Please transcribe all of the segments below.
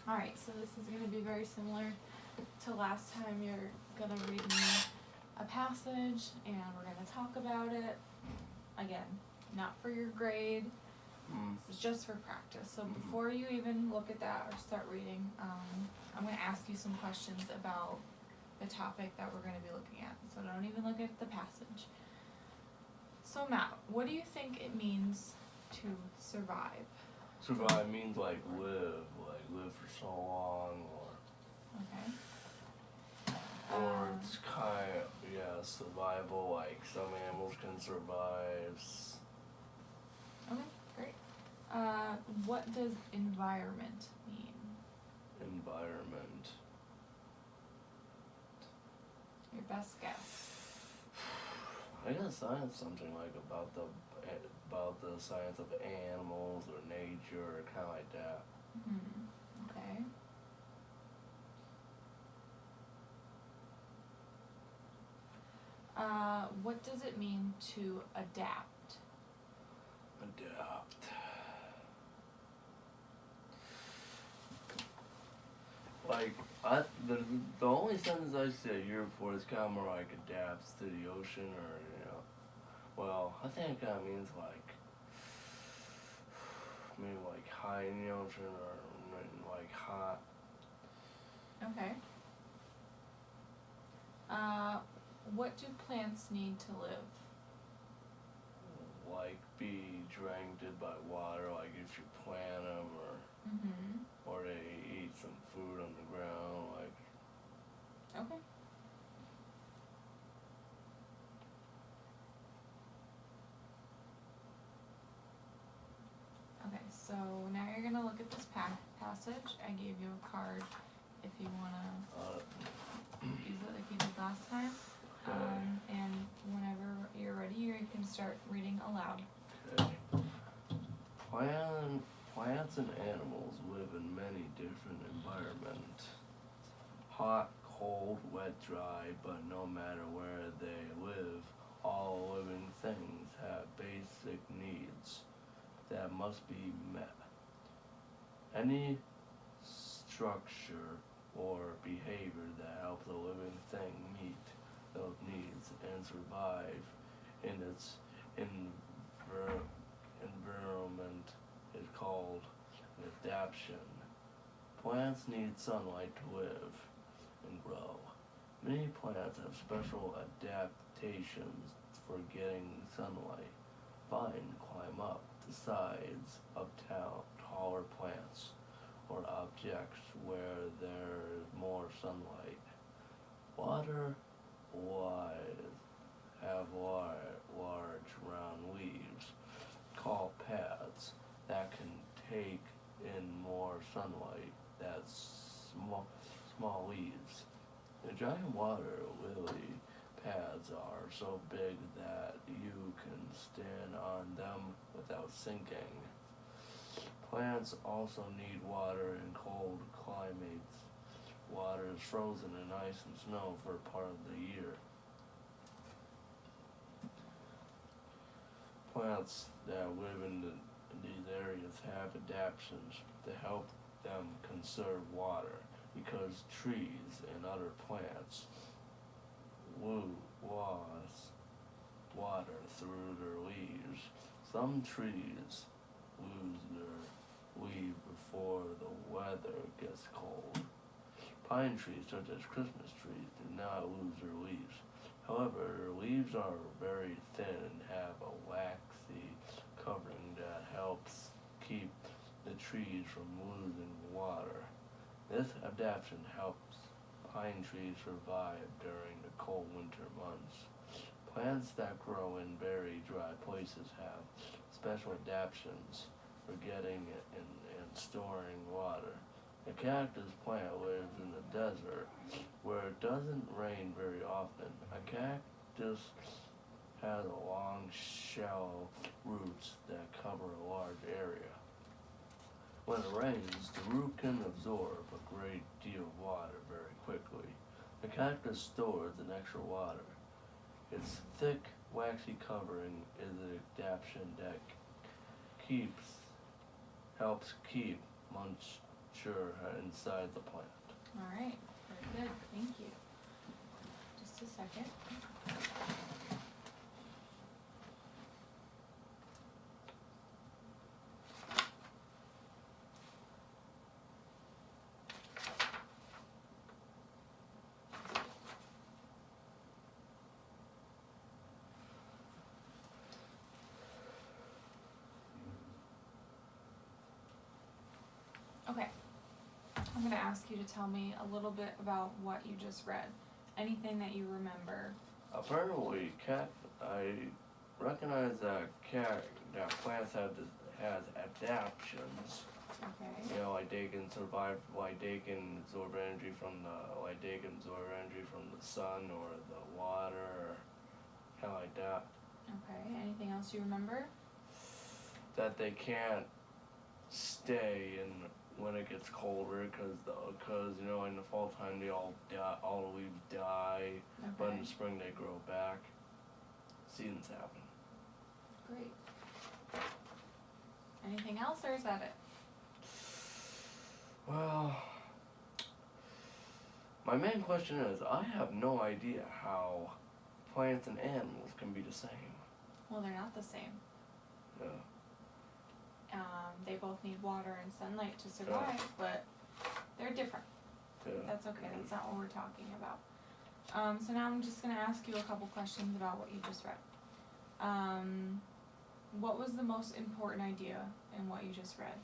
Alright, so this is going to be very similar to last time. You're going to read me a passage and we're going to talk about it. Again, not for your grade. This is just for practice. So before you even look at that or start reading, I'm going to ask you some questions about the topic that we're going to be looking at. So don't even look at the passage. So Matt, what do you think it means to survive? Survive means like live for so long, or it's kind of, survival, like some animals can survive. Okay, great. What does environment mean? Environment. Your best guess. I guess science, something like about the science of animals or nature, kind of like that. Okay. What does it mean to adapt? Adapt. Like, the only sentence I see here for is kind of more like adapts to the ocean, or, well, I think it kind of means like, maybe like high in the ocean, or like hot. Okay. What do plants need to live? Like be drained by water, like if you plant them, or they eat some food on the ground, like. Okay. Okay, so now you're gonna look at this passage. I gave you a card if you wanna use it like you did last time. And whenever you're ready, you can start reading aloud. Okay. Plants and animals live in many different environments. Hot, cold, wet, dry, but no matter where they live, all living things have basic needs that must be met. Any structure or behavior that helps a living thing meet those needs and survive in its environment is called an adaptation. Plants need sunlight to live and grow. Many plants have special adaptations for getting sunlight. Vines climb up the sides of taller plants or objects where there is more sunlight. Water wise have large round leaves called pads that can take in more sunlight than small leaves. The giant water lily pads are so big that you can stand on them without sinking. Plants also need water in cold climates. Water is frozen in ice and snow for part of the year. Plants that live in these areas have adaptations to help them conserve water, because trees and other plants lose water through their leaves. Some trees lose their leaves before the weather gets cold. Pine trees, such as Christmas trees, do not lose their leaves. However, their leaves are very thin and have a waxy covering that helps keep the trees from losing water. This adaptation helps pine trees survive during the cold winter months. Plants that grow in very dry places have special adaptations for getting and storing water. A cactus plant lives in the desert where it doesn't rain very often. A cactus has long, shallow roots that cover a large area. When it rains, the root can absorb a great deal of water very quickly. The cactus stores an extra water. Its thick, waxy covering is an adaptation that helps keep Sure, inside the plant. Alright, very good, thank you. Just a second. Okay, I'm gonna ask you to tell me a little bit about what you just read. Anything that you remember. Apparently, I recognize that plants has adaptations. Okay. You know, like they can survive, like they can absorb energy from the sun or the water, kind of like that. Okay, anything else you remember? That they can't stay in when it gets colder, cause you know in the fall time they all die, all the leaves die, but in Okay, the spring they grow back. Seasons happen. great. Anything else, or is that it? Well, my main question is, I have no idea how plants and animals can be the same. Well, they're not the same. Yeah. They both need water and sunlight to survive, but they're different. Yeah. That's okay, that's not what we're talking about. So now I'm just gonna ask you a couple questions about what you just read. What was the most important idea in what you just read?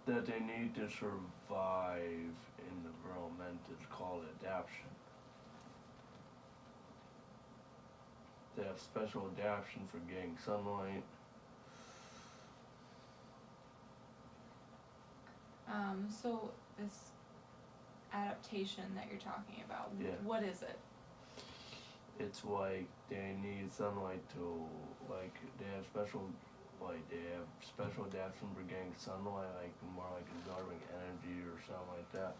That they need to survive in the environment is called adaptation. They have special adaptation for getting sunlight. So this adaptation that you're talking about, Yeah. what is it? It's like they need sunlight to, like they have special adaptation for getting sunlight, like more like absorbing energy or something like that.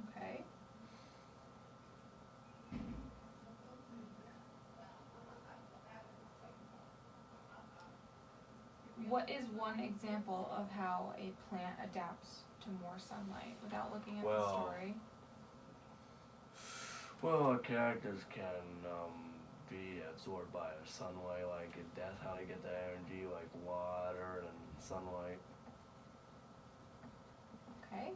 Okay. What is one example of how a plant adapts to more sunlight without looking at the story? Well, a cactus can be absorbed by sunlight, that's how they get the energy, like water and sunlight. Okay.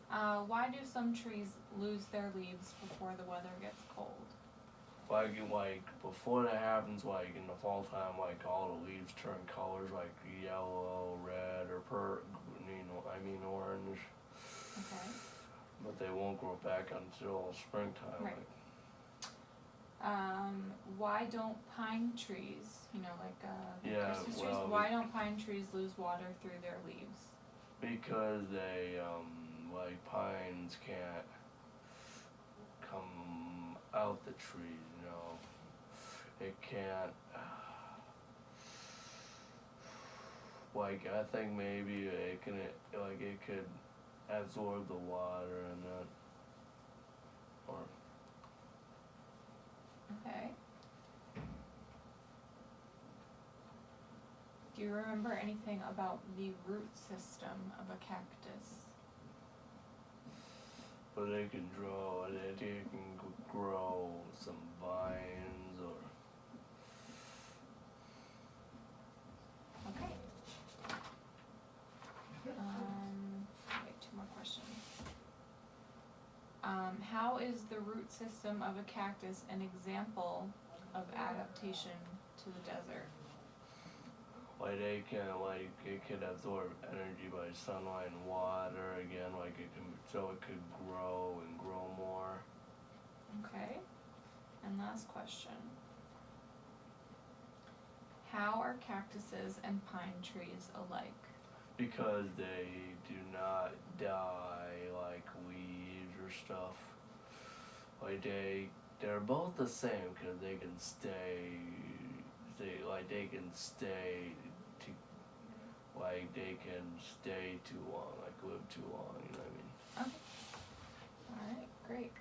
Why do some trees lose their leaves before the weather gets cold? Like before that happens, like in the fall time, like all the leaves turn colors, like yellow, red, or orange. Okay. But they won't grow back until springtime. Right. Why don't pine trees, Christmas trees, why don't pine trees lose water through their leaves? Because they, like pines can't come out the tree, you know. It can't, like I think maybe it could absorb the water and that, or Okay. Do you remember anything about the root system of a cactus? but they can grow some vines or. Okay. Wait, two more questions. How is the root system of a cactus an example of adaptation to the desert? Like it can absorb energy by sunlight and water again, so it could grow and grow more. Okay. And last question. How are cactuses and pine trees alike? Because they do not die like weeds or stuff. They're both the same because they can stay too long, live too long, you know what I mean? Okay. Alright, great.